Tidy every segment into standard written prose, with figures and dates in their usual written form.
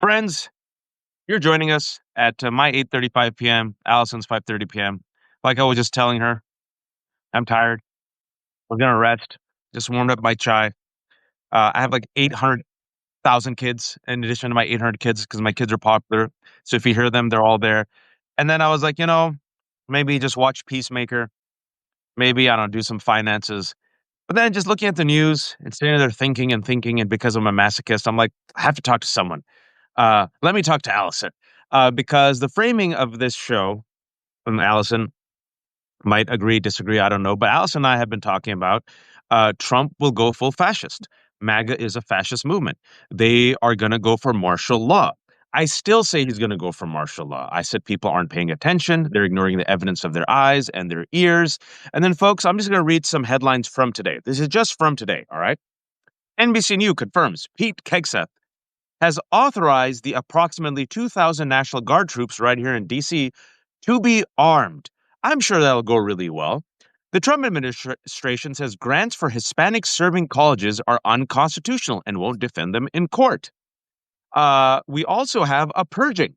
Friends, you're joining us at my 8:35 p.m., Allison's 5:30 p.m. Like I was just telling her, I'm tired. We're gonna rest. Just warmed up my chai. I have like 800,000 kids in addition to my 800 kids because my kids are popular. So if you hear them, they're all there. And then I was like, maybe just watch Peacemaker. Maybe I don't know, do some finances. But then just looking at the news and sitting there thinking and thinking, and because I'm a masochist, I'm like, I have to talk to someone. Let me talk to Allison. Because the framing of this show, and Allison might agree, disagree, I don't know, but Allison and I have been talking about Trump will go full fascist. MAGA is a fascist movement. They are going to go for martial law. I still say he's going to go for martial law. I said people aren't paying attention. They're ignoring the evidence of their eyes and their ears. And then, folks, I'm just going to read some headlines from today. This is just from today, all right? NBC News confirms Pete Hegseth has authorized the approximately 2,000 National Guard troops right here in D.C. to be armed. I'm sure that'll go really well. The Trump administration says grants for Hispanic serving colleges are unconstitutional and won't defend them in court. We also have a purging.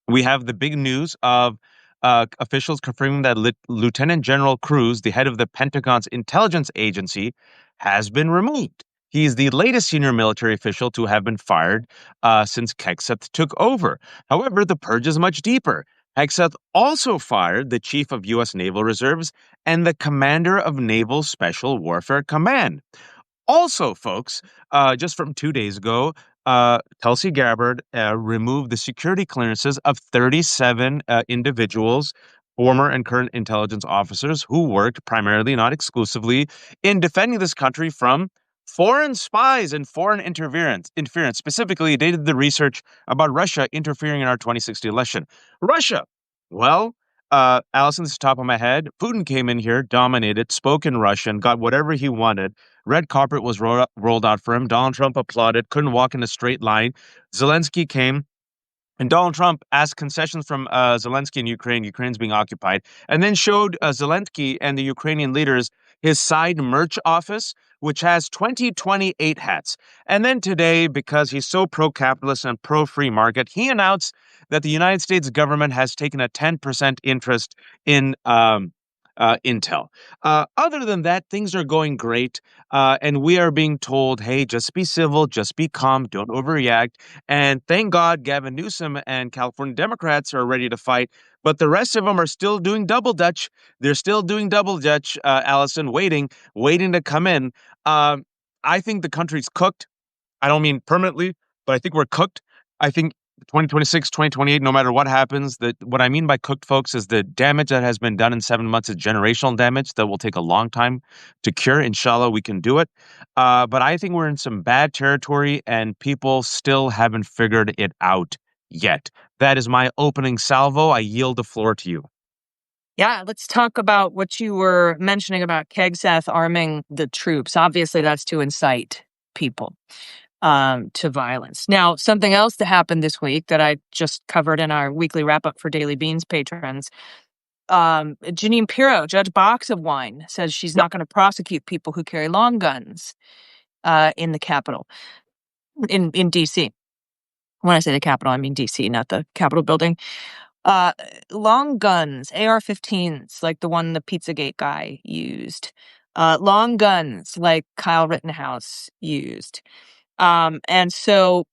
We have the big news of officials confirming that Lieutenant General Cruz, the head of the Pentagon's intelligence agency, has been removed. He is the latest senior military official to have been fired since Hegseth took over. However, the purge is much deeper. Hegseth also fired the chief of U.S. Naval Reserves and the commander of Naval Special Warfare Command. Also, folks, just from 2 days ago, Tulsi Gabbard removed the security clearances of 37 individuals, former and current intelligence officers who worked primarily, not exclusively, in defending this country from foreign spies and foreign interference. Specifically, they did the research about Russia interfering in our 2016 election. Russia. Well, Allison's top of my head. Putin came in here, dominated, spoke in Russian, got whatever he wanted. Red carpet was rolled out for him. Donald Trump applauded, couldn't walk in a straight line. Zelensky came, and Donald Trump asked concessions from Zelensky in Ukraine. Ukraine's being occupied, and then showed Zelensky and the Ukrainian leaders his side merch office, which has 2028 hats. And then today, because he's so pro-capitalist and pro-free market, he announced that the United States government has taken a 10% interest in Intel. Other than that, things are going great. And we are being told, hey, just be civil, just be calm, don't overreact. And thank God Gavin Newsom and California Democrats are ready to fight. But the rest of them are still doing double Dutch. They're still doing double Dutch, Allison, waiting to come in. I think the country's cooked. I don't mean permanently, but I think we're cooked. I think 2026, 2028, no matter what happens, what I mean by cooked, folks, is the damage that has been done in 7 months is generational damage that will take a long time to cure. Inshallah, we can do it. But I think we're in some bad territory and people still haven't figured it out yet. That is my opening salvo. I yield the floor to you. Yeah, let's talk about what you were mentioning about Hegseth arming the troops. Obviously, that's to incite people to violence. Now, something else that happened this week that I just covered in our weekly wrap-up for Daily Beans patrons, Jeanine Pirro, Judge Box of Wine, says she's not going to prosecute people who carry long guns in the Capitol, in D.C. When I say the Capitol, I mean D.C., not the Capitol building. Long guns, AR-15s, like the one the Pizzagate guy used. Long guns, like Kyle Rittenhouse used. And so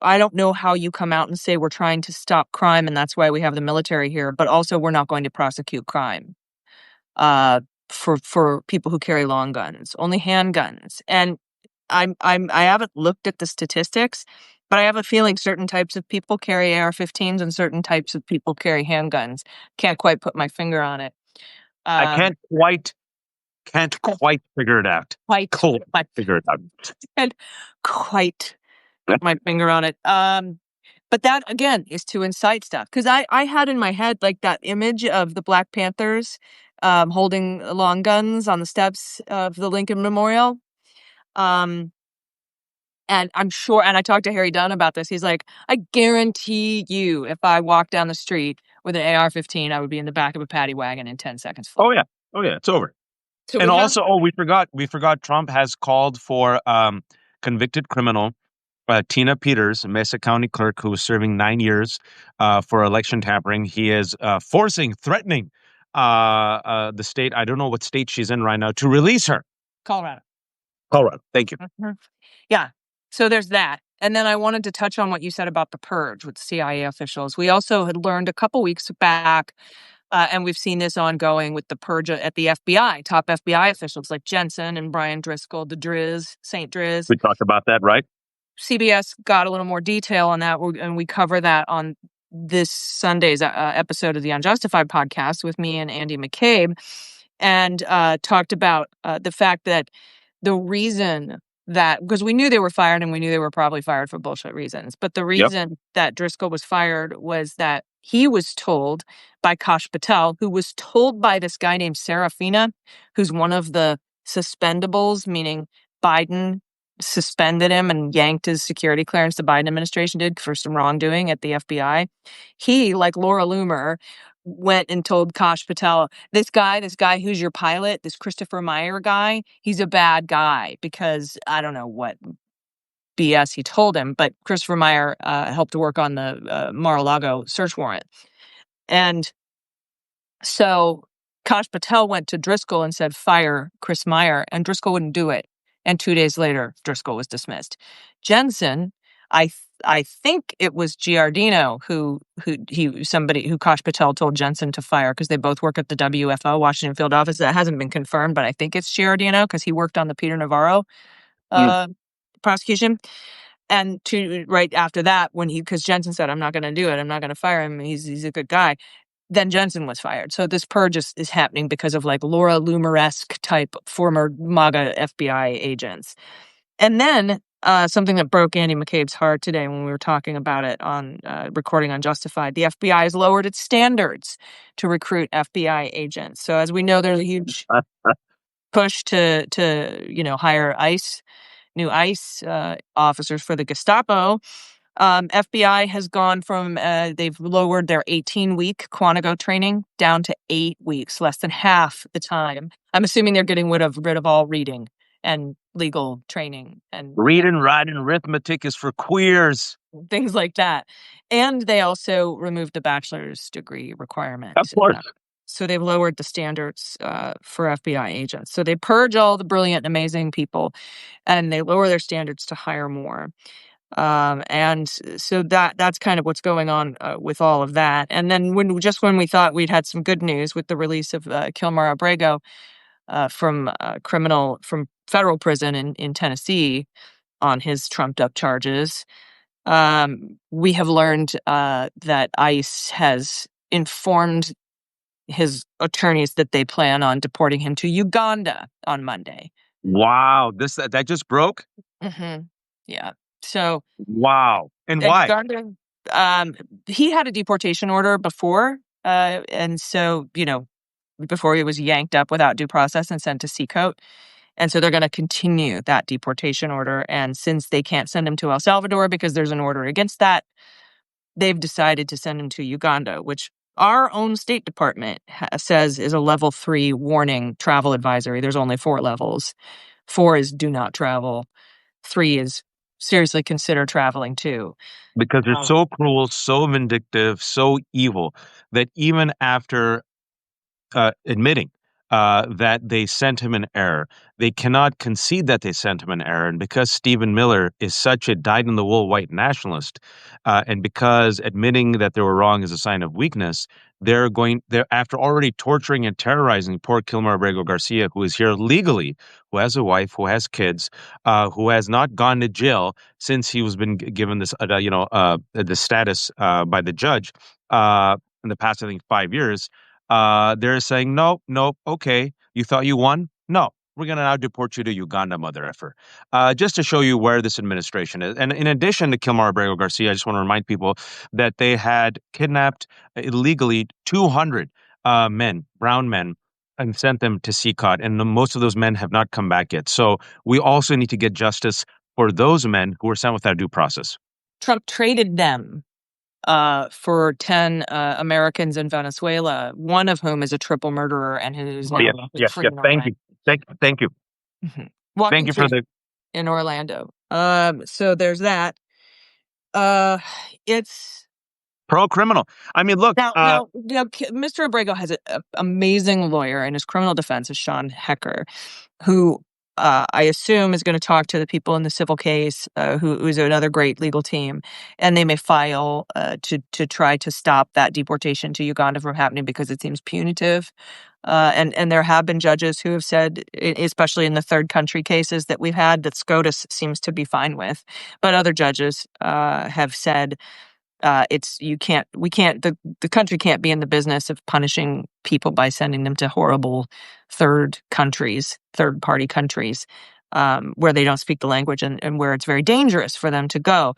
I don't know how you come out and say we're trying to stop crime and that's why we have the military here, but also we're not going to prosecute crime for people who carry long guns, only handguns. And I haven't looked at the statistics, but I have a feeling certain types of people carry AR-15s and certain types of people carry handguns. Can't quite put my finger on it. I can't quite figure it out. Figure it out. Can't quite put my finger on it. But that, again, is to incite stuff. Because I had in my head, like, that image of the Black Panthers holding long guns on the steps of the Lincoln Memorial. And I'm sure, and I talked to Harry Dunn about this. He's like, I guarantee you, if I walked down the street with an AR-15, I would be in the back of a paddy wagon in 10 seconds. Oh yeah, it's over. So and also, we forgot Trump has called for convicted criminal Tina Peters, Mesa County clerk, who was serving 9 years for election tampering. He is threatening the state. I don't know what state she's in right now to release her. Colorado. Colorado. Thank you. Mhm. Yeah. So there's that. And then I wanted to touch on what you said about the purge with CIA officials. We also had learned a couple weeks back, and we've seen this ongoing with the purge at the FBI, top FBI officials like Jensen and Brian Driscoll, the Driz, St. Driz. We talked about that, right? CBS got a little more detail on that, and we cover that on this Sunday's episode of the Unjustified podcast with me and Andy McCabe, and talked about the fact that the reason that, because we knew they were fired and we knew they were probably fired for bullshit reasons, but the Yep. reason that Driscoll was fired was that he was told by Kash Patel, who was told by this guy named Serafina, who's one of the suspendables, meaning Biden suspended him and yanked his security clearance, the Biden administration did, for some wrongdoing at the FBI. He, like Laura Loomer, went and told Kash Patel, this guy who's your pilot, this Christopher Meyer guy, he's a bad guy, because I don't know what BS he told him, but Christopher Meyer helped to work on the Mar-a-Lago search warrant. And so Kash Patel went to Driscoll and said, fire Chris Meyer, and Driscoll wouldn't do it. And 2 days later, Driscoll was dismissed. Jensen, I think it was Giardino who Kash Patel told Jensen to fire, because they both work at the WFO, Washington Field Office. That hasn't been confirmed, but I think it's Giardino because he worked on the Peter Navarro prosecution. And right after that, because Jensen said, I'm not going to do it, I'm not going to fire him, he's a good guy, then Jensen was fired. So this purge is happening because of like Laura Loomer-esque type former MAGA FBI agents. And then something that broke Andy McCabe's heart today when we were talking about it on recording Unjustified, the FBI has lowered its standards to recruit FBI agents. So as we know, there's a huge push to hire new ICE officers for the Gestapo. FBI has gone from, they've lowered their 18-week Quantico training down to 8 weeks, less than half the time. I'm assuming they're getting rid of all reading and legal training and Reading, writing, arithmetic is for queers. things like that. And they also removed the bachelor's degree requirement. Of course. So they've lowered the standards for FBI agents. So they purge all the brilliant, amazing people, and they lower their standards to hire more. And so that's kind of what's going on with all of that. And then when we thought we'd had some good news with the release of Kilmar Abrego from federal prison in Tennessee on his trumped up charges, we have learned that ICE has informed his attorneys that they plan on deporting him to Uganda on Monday. Wow, that just broke? Mm-hmm. Yeah. So wow. And why? Uganda, he had a deportation order before, and so before he was yanked up without due process and sent to Seacoast. And so they're going to continue that deportation order. And since they can't send him to El Salvador because there's an order against that, they've decided to send him to Uganda, which our own State Department says is a level 3 warning travel advisory. There's only 4 levels. 4 is do not travel. 3 is seriously consider traveling too. Because they're so cruel, so vindictive, so evil that even after admitting that they sent him an error, they cannot concede that they sent him an error. And because Stephen Miller is such a dyed-in-the-wool white nationalist, and because admitting that they were wrong is a sign of weakness, they're after already torturing and terrorizing poor Kilmar Abrego Garcia, who is here legally, who has a wife, who has kids, who has not gone to jail since he was been given this, the status by the judge in the past, I think, 5 years. They're saying, nope, okay, you thought you won? No, we're going to now deport you to Uganda, mother effer. Just to show you where this administration is. And in addition to Kilmar Abrego Garcia, I just want to remind people that they had kidnapped illegally 200 brown men, and sent them to CCOT. And most of those men have not come back yet. So we also need to get justice for those men who were sent without due process. Trump traded them for 10 Americans in Venezuela, one of whom is a triple murderer and who's yes. Thank you. Mm-hmm. Thank you for the in Orlando. So there's that. Uh, it's Pro-criminal. I mean, look, Mr. Abrego has an amazing lawyer, and his criminal defense is Sean Hecker, who I assume is going to talk to the people in the civil case, who's another great legal team, and they may file to try to stop that deportation to Uganda from happening because it seems punitive. And there have been judges who have said, especially in the third country cases that we've had, that SCOTUS seems to be fine with, but other judges have said the country can't be in the business of punishing people by sending them to horrible third party countries, where they don't speak the language and where it's very dangerous for them to go.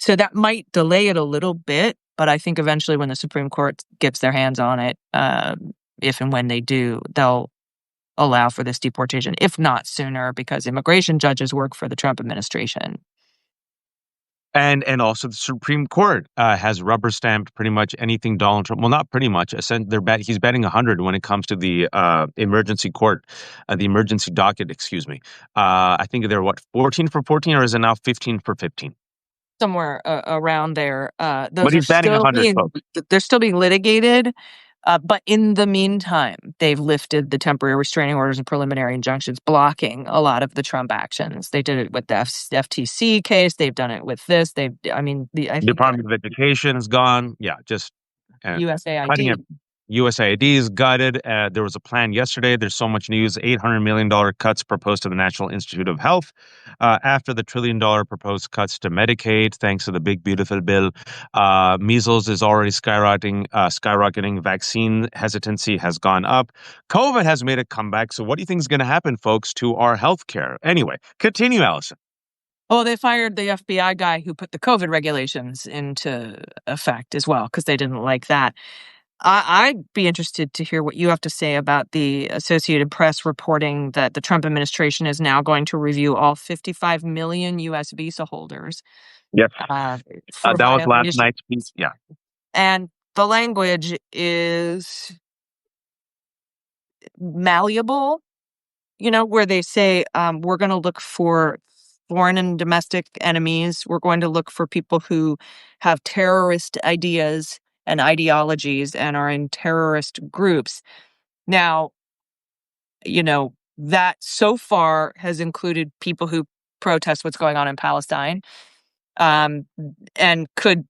So that might delay it a little bit, but I think eventually when the Supreme Court gets their hands on it, if and when they do, they'll allow for this deportation, if not sooner, because immigration judges work for the Trump administration. and also the Supreme Court has rubber stamped pretty much anything Donald Trump. Well, not pretty much. He's betting 100 when it comes to the emergency court, the emergency docket. Excuse me. I think they're what, 14 for 14, or is it now 15 for 15? Somewhere around there. But Those are he's batting still 100, being folks. they're still being litigated. But in the meantime, they've lifted the temporary restraining orders and preliminary injunctions blocking a lot of the Trump actions. They did it with the FTC case. They've done it with this. I think Department of Education is gone. Yeah, just cutting it. USAID. USAID is gutted. There was a plan yesterday. There's so much news. $800 million cuts proposed to the National Institute of Health after the $1 trillion proposed cuts to Medicaid, thanks to the big, beautiful bill. Measles is already skyrocketing. Vaccine hesitancy has gone up. COVID has made a comeback. So what do you think is going to happen, folks, to our health care? Anyway, continue, Allison. Oh, they fired the FBI guy who put the COVID regulations into effect as well because they didn't like that. I'd be interested to hear what you have to say about the Associated Press reporting that the Trump administration is now going to review all 55 million U.S. visa holders Yes. for That was last violations. night's piece. Yeah. And the language is malleable, where they say, we're going to look for foreign and domestic enemies. We're going to look for people who have terrorist ideas and ideologies and are in terrorist groups. Now, that so far has included people who protest what's going on in Palestine. And could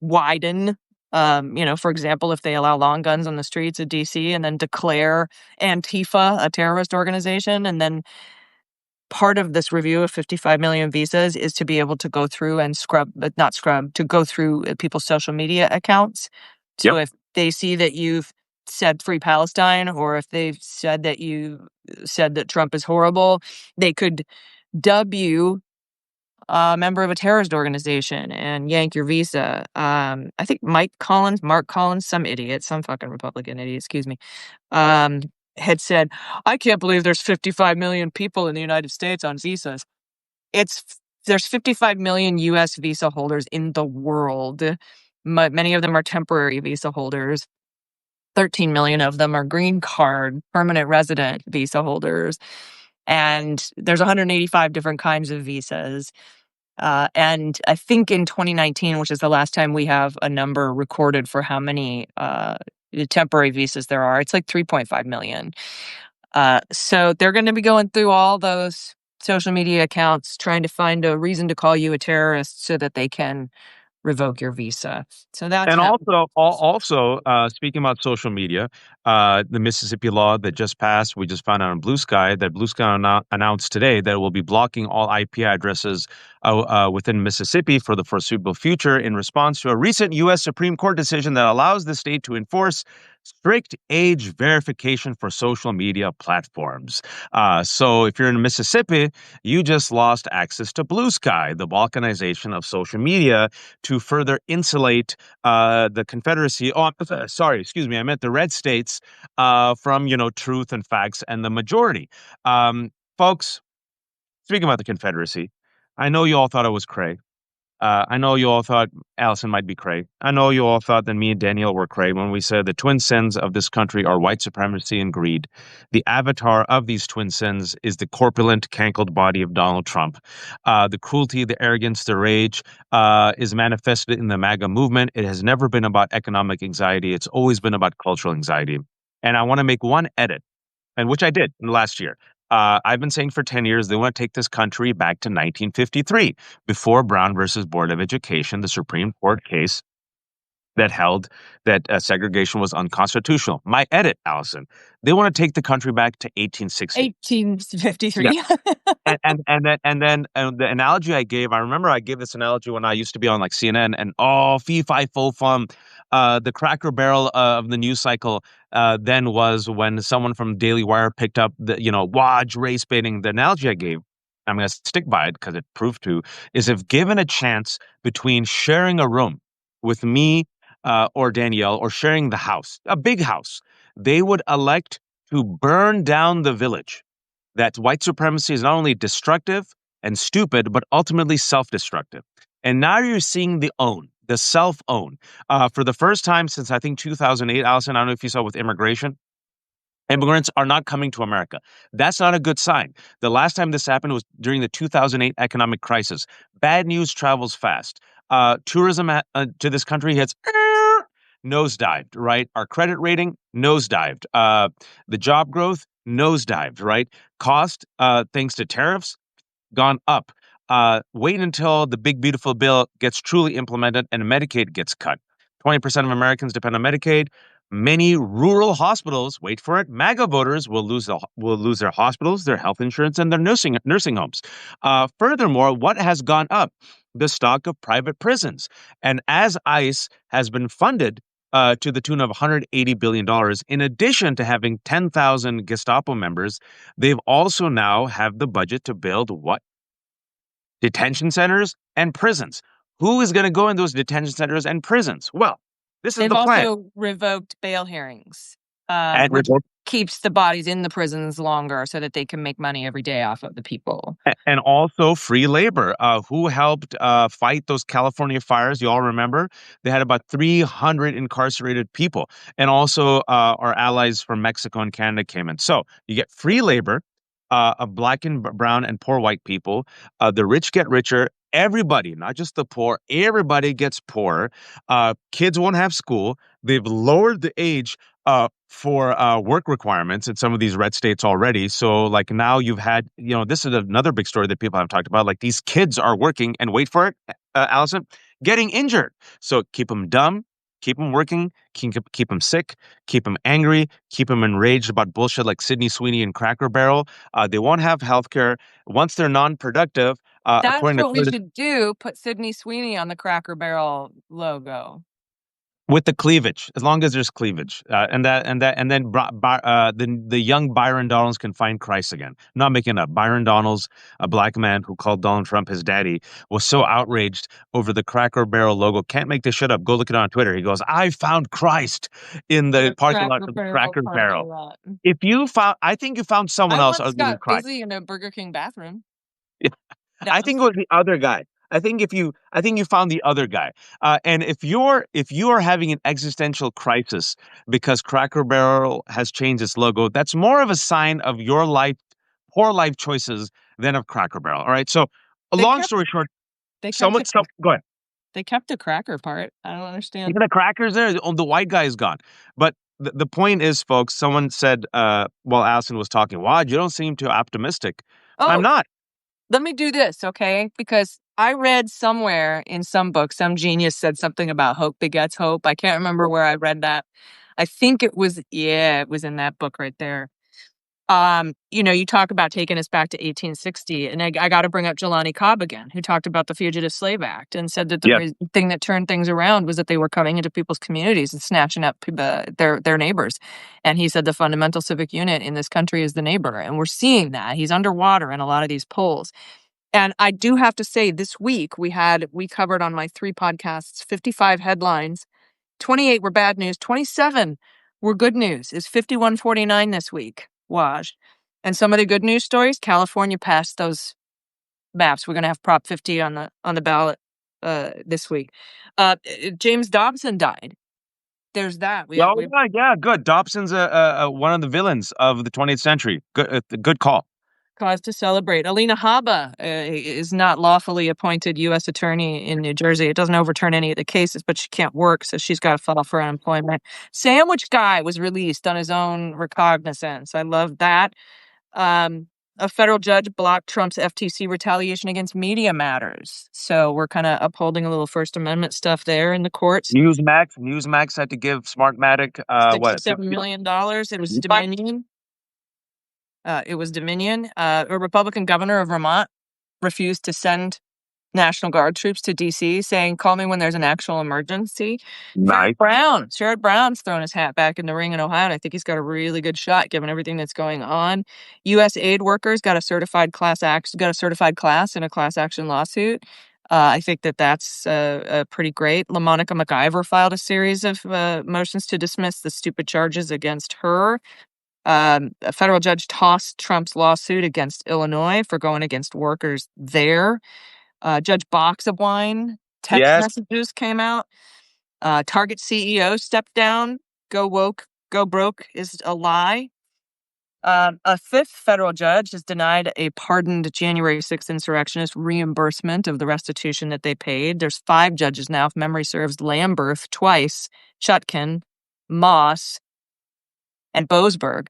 widen, for example, if they allow long guns on the streets of DC and then declare Antifa a terrorist organization. And then part of this review of 55 million visas is to be able to go through and to go through people's social media accounts. So Yep. if they see that you've said free Palestine, or if they've said that you said that Trump is horrible, they could dub you a member of a terrorist organization and yank your visa. I think Mark Collins, some idiot, some fucking Republican idiot, excuse me, had said, I can't believe there's 55 million people in the United States on visas. There's 55 million US visa holders in the world. Many of them are temporary visa holders. 13 million of them are green card, permanent resident visa holders. And there's 185 different kinds of visas. And I think in 2019, which is the last time we have a number recorded for how many temporary visas there are, it's like 3.5 million. So they're going to be going through all those social media accounts, trying to find a reason to call you a terrorist so that they can revoke your visa. So that's And happening. also, speaking about social media, the Mississippi law that just passed, we just found out on Blue Sky that Blue Sky announced today that it will be blocking all IP addresses within Mississippi for the foreseeable future in response to a recent U.S. Supreme Court decision that allows the state to enforce strict age verification for social media platforms. So if you're in Mississippi, you just lost access to Blue Sky, the balkanization of social media, to further insulate the Confederacy. Oh, sorry, excuse me. I meant the red states from, truth and facts and the majority. Folks, speaking about the Confederacy, I know you all thought it was cray. I know you all thought Allison might be cray. I know you all thought that me and Danielle were cray when we said the twin sins of this country are white supremacy and greed. The avatar of these twin sins is the corpulent, cankled body of Donald Trump. The cruelty, the arrogance, the rage is manifested in the MAGA movement. It has never been about economic anxiety. It's always been about cultural anxiety. And I want to make one edit, and which I did in the last year. I've been saying for 10 years they want to take this country back to 1953, before Brown versus Board of Education, the Supreme Court case that held that segregation was unconstitutional. My edit, Allison, they want to take the country back to 1860. 1853. And the analogy I gave, I remember I gave this analogy when I used to be on like CNN, and fee fi fo fum, the Cracker Barrel of the news cycle then was when someone from Daily Wire picked up the Waj race baiting. The analogy I gave, I'm going to stick by it because it proved to, is if given a chance between sharing a room with me or Danielle, or sharing the house, a big house, they would elect to burn down the village. That white supremacy is not only destructive and stupid, but ultimately self-destructive. And now you're seeing the self-own. For the first time since I think 2008, Allison, I don't know if you saw with immigration, immigrants are not coming to America. That's not a good sign. The last time this happened was during the 2008 economic crisis. Bad news travels fast. Tourism to this country has nosedived, right? Our credit rating nosedived. The job growth nosedived, right? Cost, thanks to tariffs, gone up. Wait until the big beautiful bill gets truly implemented and Medicaid gets cut. 20% of Americans depend on Medicaid. Many rural hospitals, wait for it, MAGA voters will lose their hospitals, their health insurance, and their nursing homes. Furthermore, what has gone up? The stock of private prisons. And as ICE has been funded to the tune of $180 billion, in addition to having 10,000 Gestapo members, they've also now have the budget to build what? Detention centers and prisons. Who is going to go in those detention centers and prisons? Well, this is They've the plan. also revoked bail hearings, And which keeps the bodies in the prisons longer so that they can make money every day off of the people. And also free labor. Who helped fight those California fires? You all remember? They had about 300 incarcerated people. And also our allies from Mexico and Canada came in. So you get free labor of black and brown and poor white people. The rich get richer. Everybody, not just the poor, everybody gets poorer. Kids won't have school. They've lowered the age for work requirements in some of these red states already. So like now you've had, this is another big story that people have talked about. Like these kids are working and wait for it, Allison, getting injured. So keep them dumb, keep them working, keep them sick, keep them angry, keep them enraged about bullshit like Sydney Sweeney and Cracker Barrel. They won't have health care. Once they're non-productive, That's according to what we should do. Put Sydney Sweeney on the Cracker Barrel logo. with the cleavage, as long as there's cleavage, and then the young Byron Donalds can find Christ again. Not making up. Byron Donalds, a black man who called Donald Trump his daddy, was so outraged over the Cracker Barrel logo. Can't make this shit up. Go look it on Twitter. He goes, "I found Christ in the parking lot of the Cracker Barrel." If you found, I think you found someone I else once other than got Christ. busy in a Burger King bathroom. I think it was the other guy. I think you found the other guy. And if you are having an existential crisis because Cracker Barrel has changed its logo, that's more of a sign of your poor life choices than of Cracker Barrel. All right. So, long story short, go ahead. They kept the cracker part. I don't understand. Even the crackers there, the white guy is gone. But the point is, folks, someone said while Allison was talking, "Wow, you don't seem too optimistic." I'm Oh, not. let me do this, okay? Because I read somewhere in some book, some genius said something about hope begets hope. I can't remember where I read that. I think it was in that book right there. You talk about taking us back to 1860, and I got to bring up Jelani Cobb again, who talked about the Fugitive Slave Act and said that the thing that turned things around was that they were coming into people's communities and snatching up their neighbors. And he said the fundamental civic unit in this country is the neighbor, and we're seeing that. He's underwater in a lot of these polls. And I do have to say, this week we covered on my 3 podcasts 55 headlines. 28 were bad news. 27 were good news. It's 51-49 this week. Waj. And some of the good news stories, California passed those maps. We're going to have Prop 50 on the ballot. this week. James Dobson died. There's that. Oh, We yeah, yeah, good. Dobson's one of the villains of the 20th century. Good call. cause to celebrate. Alina Habba is not lawfully appointed U.S. attorney in New Jersey. It doesn't overturn any of the cases, but she can't work, so she's got to file for unemployment. Sandwich Guy was released on his own recognizance. I love that. Um, a federal judge blocked Trump's FTC retaliation against Media Matters. So we're kind of upholding a little First Amendment stuff there in the courts. Newsmax had to give Smartmatic what $67 million. It was Dominion. A Republican governor of Vermont refused to send National Guard troops to D.C., saying, "Call me when there's an actual emergency." nice. Sherrod Brown's thrown his hat back in the ring in Ohio, and I think he's got a really good shot given everything that's going on. U.S. aid workers got a certified class in a class action lawsuit. I think that's pretty great. LaMonica McIver filed a series of motions to dismiss the stupid charges against her. A federal judge tossed Trump's lawsuit against Illinois for going against workers there. Judge Boxabwine text Yes. messages came out. Target CEO stepped down. Go woke, go broke is a lie. A fifth federal judge has denied a pardoned January 6th insurrectionist reimbursement of the restitution that they paid. There's 5 judges now, if memory serves: Lamberth twice, Chutkin, Moss, and Boasberg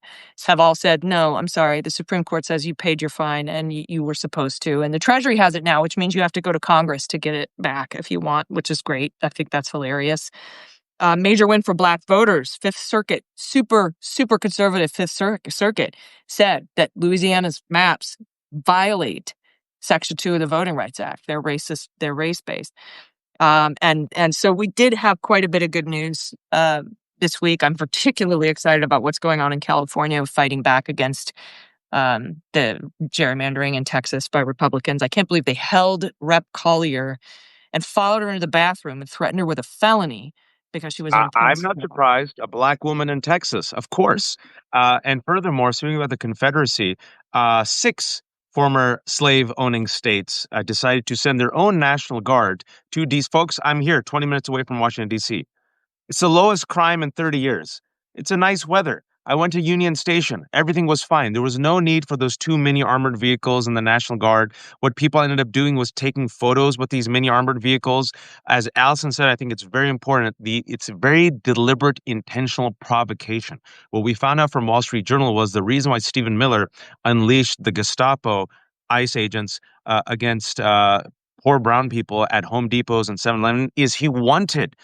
have all said, no, I'm sorry, the Supreme Court says you paid your fine and you were supposed to. And the Treasury has it now, which means you have to go to Congress to get it back if you want, which is great. I think that's hilarious. Major win for Black voters. Fifth Circuit, super conservative Fifth Circuit said that Louisiana's maps violate Section 2 of the Voting Rights Act. They're racist, they're race-based. And so we did have quite a bit of good news this week. I'm particularly excited about what's going on in California, fighting back against the gerrymandering in Texas by Republicans. I can't believe they held Rep. Collier and followed her into the bathroom and threatened her with a felony because she was in I'm not Pennsylvania. surprised. A black woman in Texas, of course. And furthermore, speaking about the Confederacy, 6 former slave-owning states decided to send their own National Guard to these folks. I'm here, 20 minutes away from Washington, D.C. It's the lowest crime in 30 years. It's a nice weather. I went to Union Station. Everything was fine. There was no need for those 2 mini armored vehicles in the National Guard. What people ended up doing was taking photos with these mini armored vehicles. As Allison said, I think it's very important. It's very deliberate, intentional provocation. What we found out from Wall Street Journal was the reason why Stephen Miller unleashed the Gestapo ICE agents against poor brown people at Home Depots and 7-Eleven is he wanted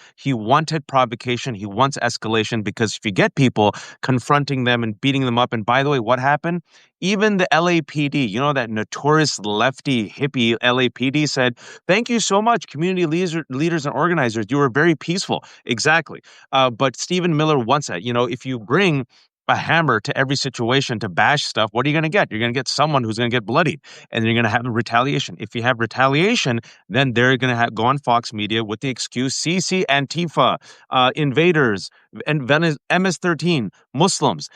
provocation. He wants escalation, because if you get people confronting them and beating them up, and by the way, what happened? Even the LAPD, that notorious lefty hippie LAPD said, "Thank you so much, community leaders and organizers. You were very peaceful." Exactly. But Stephen Miller wants that. If you bring a hammer to every situation to bash stuff, what are you going to get? You're going to get someone who's going to get bloodied, and then you're going to have retaliation. If you have retaliation, then they're going to go on Fox Media with the excuse, CC Antifa, invaders, and MS-13, Muslims.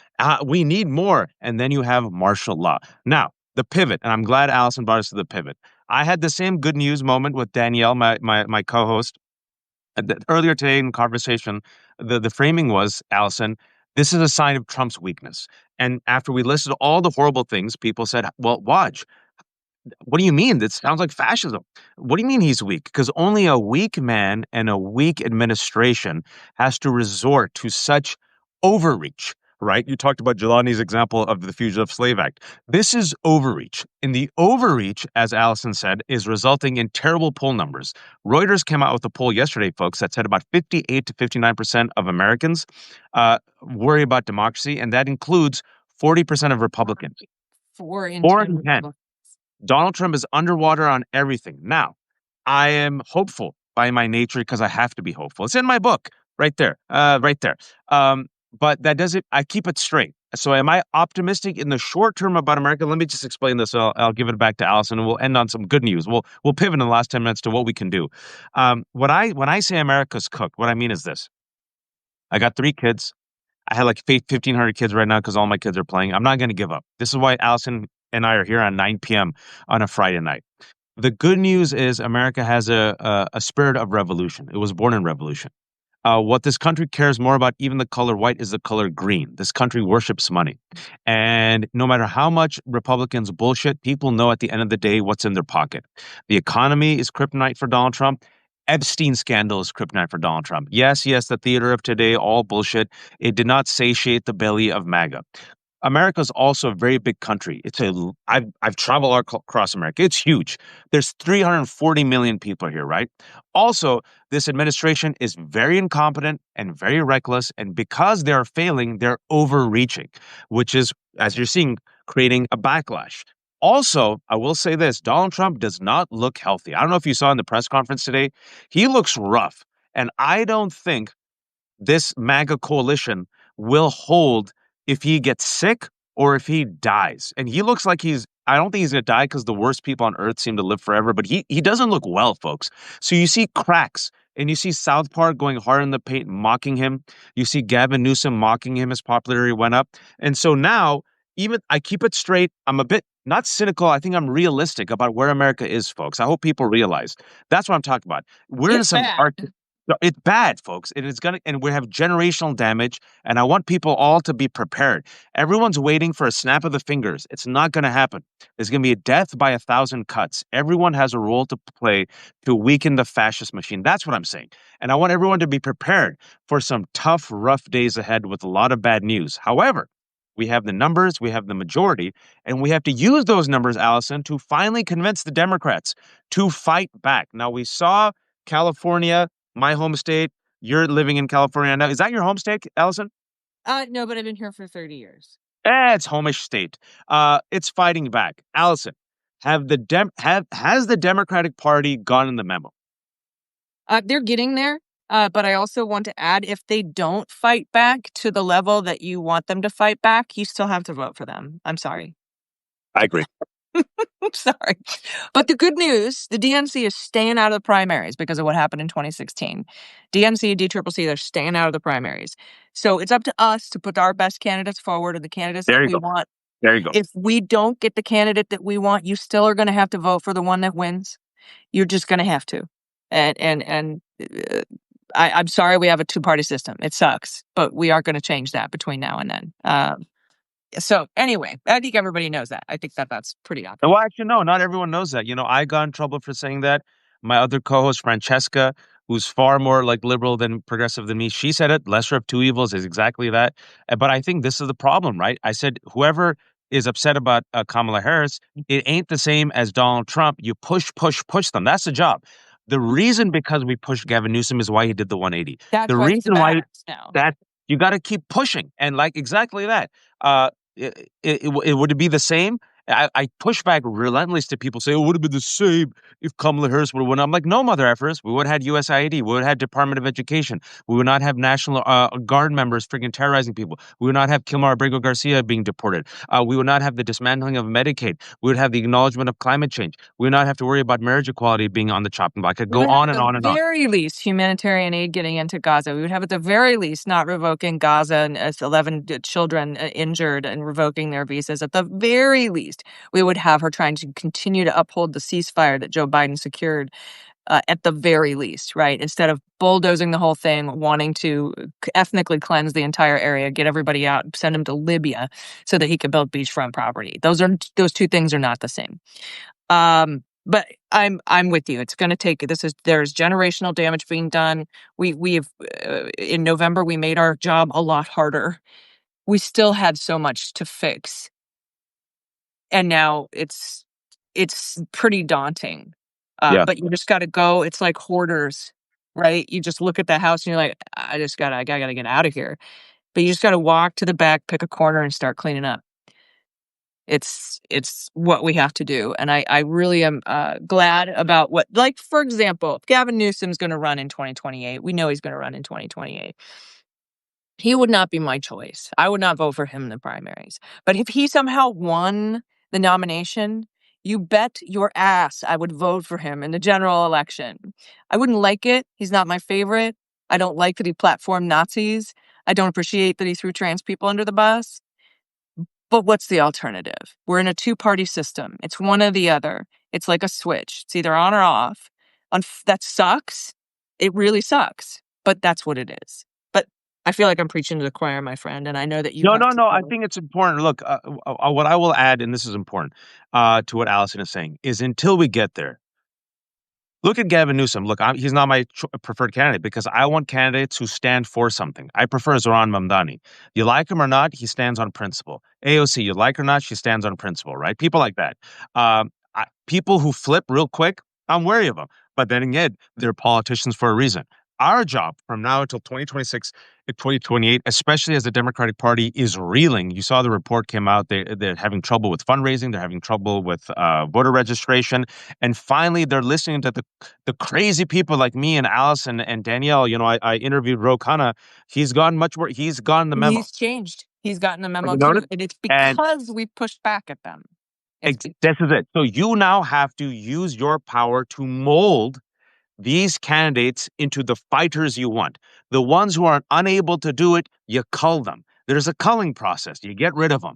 We need more. And then you have martial law. Now, the pivot, and I'm glad Allison brought us to the pivot. I had the same good news moment with Danielle, my co-host. Earlier today in conversation, the framing was, Allison, this is a sign of Trump's weakness. And after we listed all the horrible things, people said, well, Waj, what do you mean? That sounds like fascism. What do you mean he's weak? Because only a weak man and a weak administration has to resort to such overreach, right? You talked about Jelani's example of the Fugitive Slave Act. This is overreach. And the overreach, as Allison said, is resulting in terrible poll numbers. Reuters came out with a poll yesterday, folks, that said about 58 to 59% of Americans worry about democracy, and that includes 40% of Republicans. 4 in 4 10 in 10. Republicans. Donald Trump is underwater on everything. Now, I am hopeful by my nature because I have to be hopeful. It's in my book, right there, right there. But that doesn't. I keep it straight. So, am I optimistic in the short term about America? Let me just explain this. I'll give it back to Allison, and we'll end on some good news. We'll pivot in the last 10 minutes to what we can do. When I say America's cooked, what I mean is this: I got 3 kids. I had like 1,500 kids right now because all my kids are playing. I'm not going to give up. This is why Allison and I are here on 9 p.m. on a Friday night. The good news is America has a spirit of revolution. It was born in revolution. What this country cares more about, even the color white, is the color green. This country worships money. And no matter how much Republicans bullshit, people know at the end of the day what's in their pocket. The economy is kryptonite for Donald Trump. Epstein scandal is kryptonite for Donald Trump. Yes, yes, the theater of today, all bullshit. It did not satiate the belly of MAGA. America is also a very big country. I've traveled across America. It's huge. There's 340 million people here, right? Also, this administration is very incompetent and very reckless, and because they're failing, they're overreaching, which is, as you're seeing, creating a backlash. Also, I will say this: Donald Trump does not look healthy. I don't know if you saw in the press conference today. He looks rough, and I don't think this MAGA coalition will hold if he gets sick or if he dies. And he looks like I don't think he's going to die because the worst people on earth seem to live forever, but he doesn't look well, folks. So you see cracks and you see South Park going hard in the paint, mocking him. You see Gavin Newsom mocking him. His popularity went up. And so now, even I keep it straight. I'm a bit not cynical. I think I'm realistic about where America is, folks. I hope people realize that's what I'm talking about. We're in It's some bad. arc. No, it's bad, folks. It is gonna, and we have generational damage. And I want people all to be prepared. Everyone's waiting for a snap of the fingers. It's not gonna happen. There's gonna be a death by 1,000 cuts. Everyone has a role to play to weaken the fascist machine. That's what I'm saying. And I want everyone to be prepared for some tough, rough days ahead with a lot of bad news. However, we have the numbers, we have the majority, and we have to use those numbers, Allison, to finally convince the Democrats to fight back. Now, we saw California, my home state. You're living in California now. Is that your home state, Allison? No, but I've been here for 30 years. It's homeish state. It's fighting back. Allison, has the Democratic Party gotten the memo? They're getting there. But I also want to add, if they don't fight back to the level that you want them to fight back, you still have to vote for them. I'm sorry. I agree. I'm sorry. But the good news, the DNC is staying out of the primaries because of what happened in 2016. DNC, DCCC, they're staying out of the primaries. So it's up to us to put our best candidates forward and the candidates There that you we go. want. There you go. If we don't get the candidate that we want, you still are going to have to vote for the one that wins. You're just going to have to. And I'm sorry we have a two-party system. It sucks, but we are going to change that between now and then. So anyway, I think everybody knows that. I think that's pretty obvious. Well, actually, no, not everyone knows that. I got in trouble for saying that. My other co-host, Francesca, who's far more like liberal than progressive than me, she said it. Lesser of two evils is exactly that. But I think this is the problem, right? I said whoever is upset about Kamala Harris, it ain't the same as Donald Trump. You push, push, push them. That's the job. The reason because we pushed Gavin Newsom is why he did the 180. That's The why he's reason why back now. that you got to keep pushing and like exactly that. It would it be the same? I push back relentlessly to people say, it would have been the same if Kamala Harris would have won. I'm like, no, mother effers. We would have had USAID. We would have had Department of Education. We would not have National Guard members freaking terrorizing people. We would not have Kilmar Abrego Garcia being deported. We would not have the dismantling of Medicaid. We would have the acknowledgement of climate change. We would not have to worry about marriage equality being on the chopping block. I could We go would have on at and the on and on. very least humanitarian aid getting into Gaza. We would have at the very least not revoking Gaza and 11 children injured and revoking their visas. At the very least, we would have her trying to continue to uphold the ceasefire that Joe Biden secured. At the very least, right? Instead of bulldozing the whole thing, wanting to ethnically cleanse the entire area, get everybody out, send them to Libya so that he could build beachfront property. Those two things are not the same. But I'm with you. It's going to take there's generational damage being done. We've in November we made our job a lot harder. We still had so much to fix, and now it's pretty daunting. Yeah. But you just got to go. It's like hoarders, right? You just look at the house and you're like, I gotta get out of here. But you just got to walk to the back, pick a corner, and start cleaning up. It's what we have to do, and I really am glad about what, like, for example, if Gavin Newsom's going to run in 2028. We know he's going to run in 2028. He would not be my choice. I would not vote for him in the primaries. But if he somehow won the nomination, you bet your ass I would vote for him in the general election. I wouldn't like it. He's not my favorite. I don't like that he platformed Nazis. I don't appreciate that he threw trans people under the bus. But what's the alternative? We're in a two-party system. It's one or the other. It's like a switch. It's either on or off. That sucks. It really sucks, but that's what it is. But I feel like I'm preaching to the choir, my friend, and I know that you No, have no, to no. I go. think it's important. Look, what I will add, and this is important to what Allison is saying, is until we get there, look at Gavin Newsom. Look, he's not my preferred candidate because I want candidates who stand for something. I prefer Zoran Mamdani. You like him or not, he stands on principle. AOC, you like her or not, she stands on principle, right? People like that. People who flip real quick, I'm wary of them. But then again, they're politicians for a reason. Our job from now until 2026 and 2028, especially as the Democratic Party is reeling. You saw the report came out. They're having trouble with fundraising. They're having trouble with voter registration. And finally, they're listening to the crazy people like me and Allison and Danielle. You know, I interviewed Ro Khanna. He's gotten much more. He's gotten the memo. He's changed. He's gotten the Have memo you too, noticed? and it's And because we pushed back at them. It's this is it. So you now have to use your power to mold these candidates into the fighters you want. The ones who are unable to do it, you cull them. There's a culling process. You get rid of them.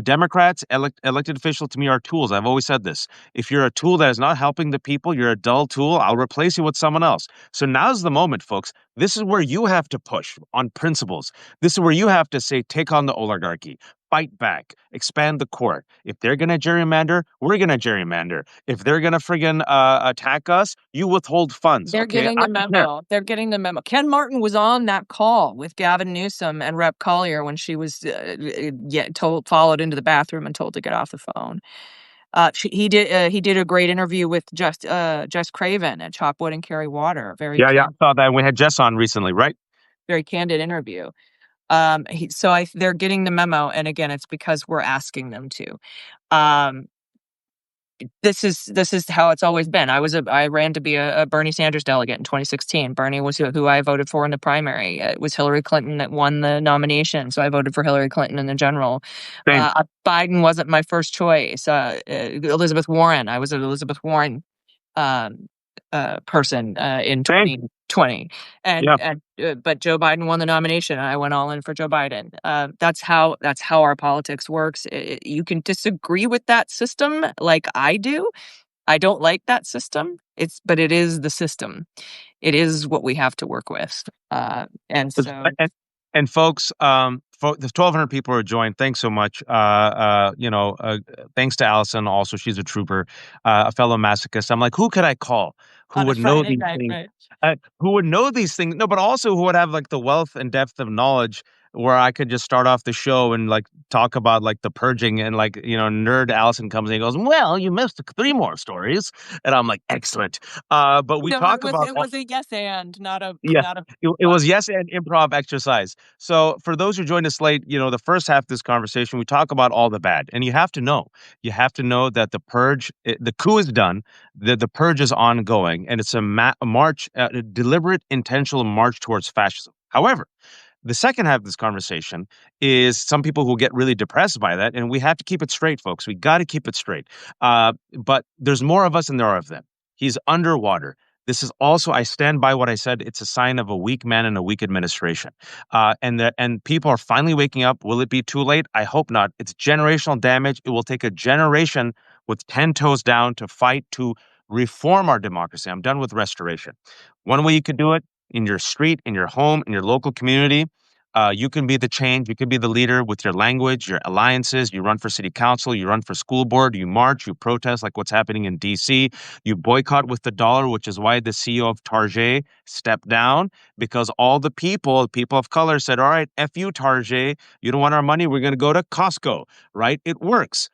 Democrats, elected officials to me are tools. I've always said this. If you're a tool that is not helping the people, you're a dull tool. I'll replace you with someone else. So now's the moment, folks. This is where you have to push on principles. This is where you have to say, take on the oligarchy. Fight back, expand the court. If they're going to gerrymander, we're going to gerrymander. If they're going to friggin' attack us, you withhold funds. They're Okay. getting I the don't care. memo. They're getting the memo. Ken Martin was on that call with Gavin Newsom and Rep. Collier when she was followed into the bathroom and told to get off the phone. He did a great interview with Jess Craven at Chop Wood and Carry Water. Yeah, yeah. I saw that. We had Jess on recently, right? Very candid interview. They're getting the memo, and again, it's because we're asking them to. Um, this is how it's always been. I ran to be a Bernie Sanders delegate in 2016. Bernie was who I voted for in the primary. It was Hillary Clinton that won the nomination, so I voted for Hillary Clinton in the general. Same. Biden wasn't my first choice. Elizabeth Warren. I was an Elizabeth Warren um, person in Same. 2020, Yeah. but Joe Biden won the nomination, and I went all in for Joe Biden. That's how our politics works. You can disagree with that system, like I do. I don't like that system. But it is the system. It is what we have to work with. And so And folks, the 1,200 people are joined. Thanks so much. Thanks to Allison. Also, she's a trooper, a fellow masochist. I'm like, who could I call? Who on a would know Friday these night, things? right? Who would know these things? No, but also who would have like the wealth and depth of knowledge where I could just start off the show and like talk about like the purging and like nerd Allison comes in and goes, well, you missed 3 more stories, and I'm like, excellent. But we No, talk about it was a yes and not a yeah, not a it but. was yes and improv exercise. So for those who joined us late, the first half of this conversation, we talk about all the bad, and you have to know that the coup is done, the purge is ongoing, and it's a march, a deliberate, intentional march towards fascism. However, the second half of this conversation is some people who get really depressed by that, and we have to keep it straight, folks. We got to keep it straight. But there's more of us than there are of them. He's underwater. This is also, I stand by what I said. It's a sign of a weak man and a weak administration. And people are finally waking up. Will it be too late? I hope not. It's generational damage. It will take a generation with 10 toes down to fight to reform our democracy. I'm done with restoration. One way you could do it in your street, in your home, in your local community. You can be the change. You can be the leader with your language, your alliances. You run for city council. You run for school board. You march. You protest like what's happening in D.C. You boycott with the dollar, which is why the CEO of Target stepped down because all the people of color said, all right, F you, Target. You don't want our money. We're going to go to Costco, right? It works.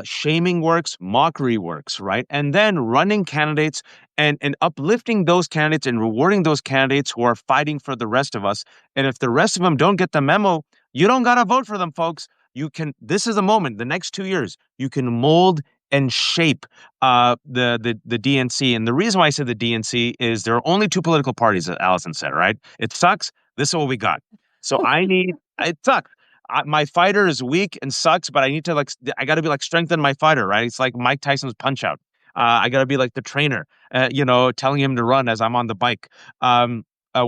Shaming works. Mockery works, right? And then running candidates and uplifting those candidates and rewarding those candidates who are fighting for the rest of us. And if the rest of them don't get the memo, you don't got to vote for them, folks. This is a moment, the next 2 years, you can mold and shape the DNC. And the reason why I said the DNC is there are only two political parties, as Allison said, right? It sucks. This is what we got. So it sucks. My fighter is weak and sucks, but I got to be like strengthen my fighter, right? It's like Mike Tyson's punch out. I got to be like the trainer, telling him to run as I'm on the bike.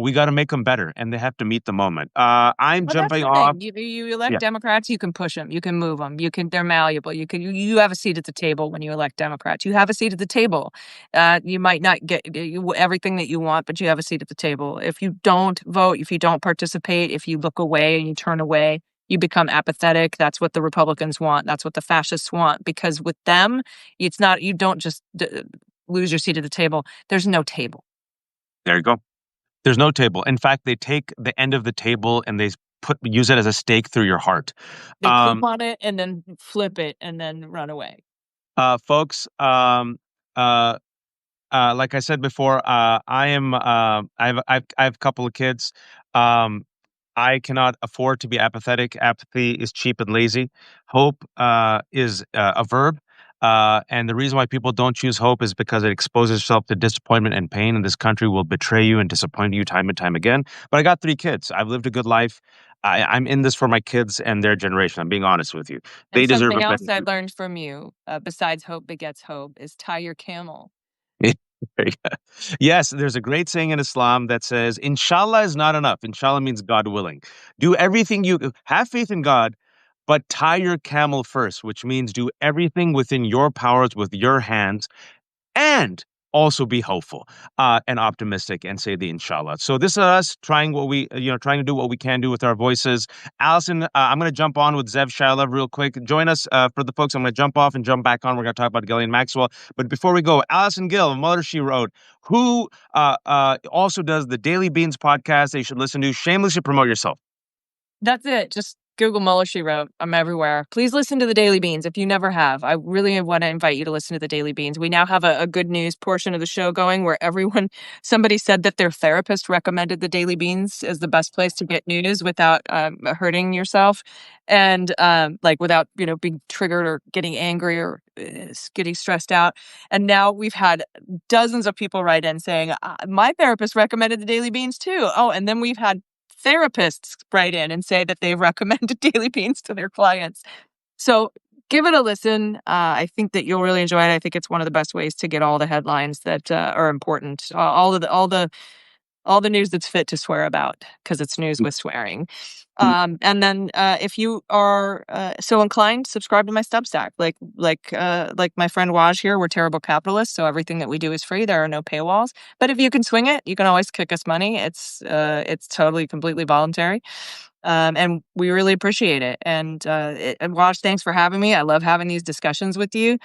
we got to make them better, and they have to meet the moment. I'm Well, that's jumping the off. thing. You elect Yeah, Democrats, you can push them, you can move them, you can. They're malleable. You have a seat at the table when you elect Democrats. You have a seat at the table. You might not get everything that you want, but you have a seat at the table. If you don't vote, if you don't participate, if you look away and you turn away, you become apathetic. That's what the Republicans want. That's what the fascists want. Because with them, it's not. You don't just lose your seat at the table. There's no table. there you go. There's no table. In fact, they take the end of the table and they use it as a stake through your heart. They clip Um, on it and then flip it and then run away. Folks, uh, like I said before, I am. I have a couple of kids. Um, I cannot afford to be apathetic. Apathy is cheap and lazy. Hope is a verb. And the reason why people don't choose hope is because it exposes itself to disappointment and pain, and this country will betray you and disappoint you time and time again. But I got 3 kids. I've lived a good life. I'm in this for my kids and their generation. I'm being honest with you. They And deserve something a better. else I learned from you, besides hope begets hope, is tie your camel. Yes, there's a great saying in Islam that says, Inshallah is not enough. Inshallah means God willing. Do everything you have faith in God, but tie your camel first, which means do everything within your powers with your hands and also be hopeful and optimistic and say the inshallah. So this is us trying what we, trying to do what we can do with our voices. Allison, I'm going to jump on with Zev Shailev real quick. Join us for the folks. I'm going to jump off and jump back on. We're going to talk about Gillian Maxwell. But before we go, Allison Gill of Mueller, She Wrote, who also does the Daily Beans podcast that you should listen to. Shamelessly promote yourself. That's it. Just Google Mueller, She Wrote. I'm everywhere. Please listen to the Daily Beans if you never have. I really want to invite you to listen to the Daily Beans. We now have a good news portion of the show going where somebody said that their therapist recommended the Daily Beans as the best place to get news without hurting yourself and like without, being triggered or getting angry or getting stressed out. And now we've had dozens of people write in saying, my therapist recommended the Daily Beans too. Oh, and then we've had therapists write in and say that they've recommended Daily Beans to their clients. So give it a listen. I think that you'll really enjoy it. I think it's one of the best ways to get all the headlines that are important, all the news that's fit to swear about, because it's news with swearing. And then if you are so inclined, subscribe to my Substack. Like my friend Waj here, we're terrible capitalists, so everything that we do is free. There are no paywalls. But if you can swing it, you can always kick us money. It's totally completely voluntary. And we really appreciate it. And Waj, thanks for having me. I love having these discussions with you.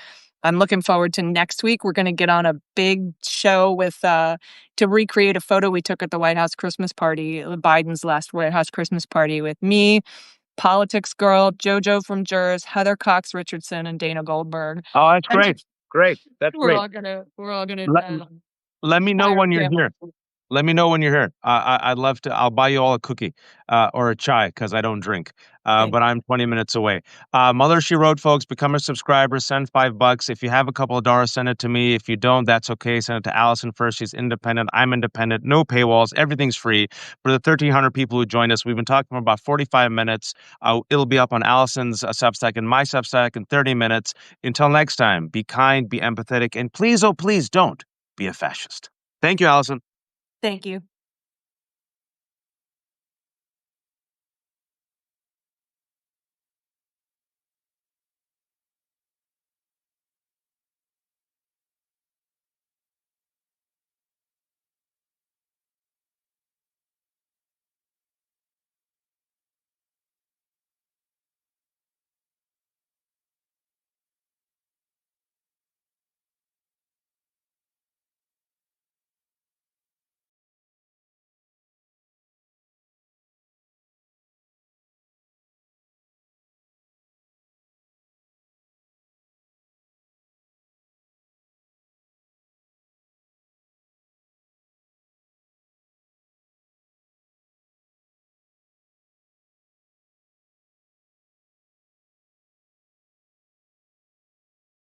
I'm looking forward to next week. We're going to get on a big show with to recreate a photo we took at the White House Christmas party, Biden's last White House Christmas party, with me, Politics Girl, JoJo from Jers, Heather Cox Richardson, and Dana Goldberg. Oh, that's And great. Great. That's great. we're all gonna Let, let me know fire when you're camel. here. Let me know when you're here. I'd love to. I'll buy you all a cookie or a chai because I don't drink. Thank But I'm 20 minutes away. Mother, She Wrote, folks, become a subscriber. Send $5. If you have a couple of dollars, send it to me. If you don't, that's okay. Send it to Allison first. She's independent. I'm independent. No paywalls. Everything's free. For the 1,300 people who joined us, we've been talking for about 45 minutes. It'll be up on Allison's Substack and my Substack in 30 minutes. Until next time, be kind, be empathetic, and please, oh, please don't be a fascist. Thank you, Allison. Thank you.